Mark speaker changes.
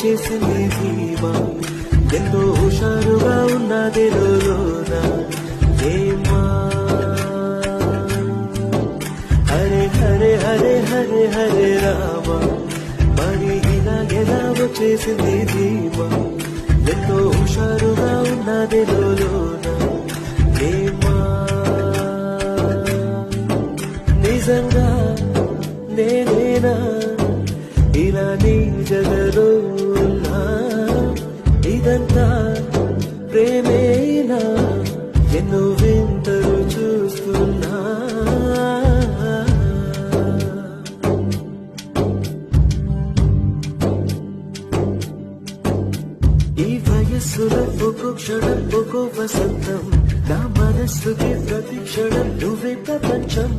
Speaker 1: వచ్చేసింది ధీమా ఎంతో హుషారుగా ఉన్నది లోన ఏమా హరే హరే హరే హరే హరే రామ మరి ఇలా ఎలా వచ్చేసింది ధీమా ఎంతో హుషారుగా ఉన్నది లోన ఏమా నిజంగా నేనేనా ఇలా నీ జగలో ఉన్నా ఇదంతా ప్రేమేనా ఎన్నో వింతలు చూస్తున్నా ఈ వయస్సులో ఒక్కో క్షణం ఒక్కో వసంతం నా మనస్సుకి ప్రతి క్షణం నువ్వే ప్రపంచం